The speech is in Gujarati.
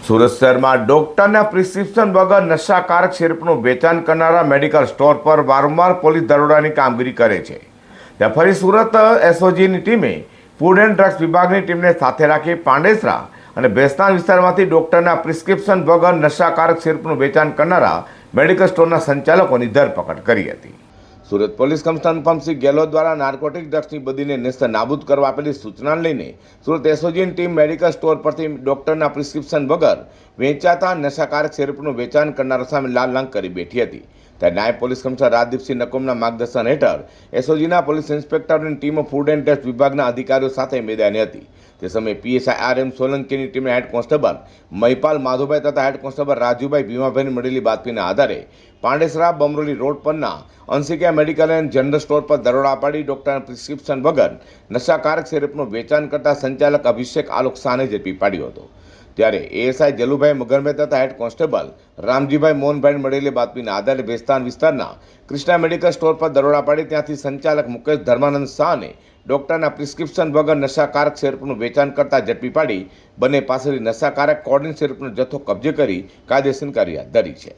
સુરત શહેરમાં ડોક્ટરના પ્રિસ્ક્રિપ્શન વગર નશાકારક સિરપનું વેચાણ કરનારા મેડિકલ સ્ટોર પર વારંવાર પોલીસ દરોડાની કામગીરી કરે છે। ત્યાં ફરી સુરત એસઓજીની ટીમે ફૂડ એન્ડ ડ્રગ્સ વિભાગની ટીમને સાથે રાખી પાંડેસરા અને ભેસ્તાન વિસ્તારમાંથી ડોક્ટરના પ્રિસ્ક્રિપ્શન વગર નશાકારક સિરપનું વેચાણ કરનારા મેડિકલ સ્ટોરના સંચાલકોની ધરપકડ કરી હતી। સુરત પોલીસ કમિશનર અનુપમસિંહ ગેહલોત દ્વારા નાર્કોટિક ડ્રગ્સની બદીને નેસ્ત નાબૂદ કરવા આપેલી સૂચનાને લઈને સુરત એસઓજીની ટીમ મેડિકલ સ્ટોર પરથી ડોક્ટરના પ્રિસ્ક્રિપ્શન વગર વેચાતા નશાકારક સિરપનું વેચાણ કરનારા સામે લાલ લાંક કરી બેઠી હતી। ત્યારે નાયબ પોલીસ કમિશનર રાજદીપસિંહ નકુમના માર્ગદર્શન હેઠળ એસઓજીના પોલીસ ઇન્સ્પેક્ટરની ટીમો ફૂડ એન્ડ ડ્રગ્સ વિભાગના અધિકારીઓ સાથે મેદાને હતી। તે સમયે પીએસઆઈ આર.એમ. સોલંકીની ટીમે હેડ કોન્સ્ટેબલ મહિપાલ માધુભાઈ તથા હેડ કોન્સ્ટેબલ રાજુભાઈ ભીમાભાઈને મળેલી બાતમીના આધારે પાંડેસરા બમરોલી રોડ પરના Anshika medical and general store પર દરોડા પાડી ડોક્ટરના પ્રિસ્ક્રિપ્શન વગર નશાકારક સિરપનું વેચાણ કરતા સંચાલક અભિષેક આલોક શાહને ઝડપી પાડ્યો હતો। ત્યારે એએસઆઈ જલુભાઈ મગનભાઈ તથા હેડ કોન્સ્ટેબલ રામજીભાઈ મોહનભાઈને મળેલી બાતમીના આધારે ભેસ્તાન વિસ્તારના કૃષ્ણા મેડિકલ સ્ટોર પર દરોડા પાડી ત્યાંથી સંચાલક મુકેશ ધર્માનંદ શાહને ડોક્ટરના પ્રિસ્ક્રિપ્શન વગર નશાકારક સિરપનું વેચાણ કરતા ઝડપી પાડી બંને પાસેથી નશાકારક કોડિન સિરપનો જથ્થો કબજે કરી કાયદેસર કાર્યવાહી હાથ ધરી છે।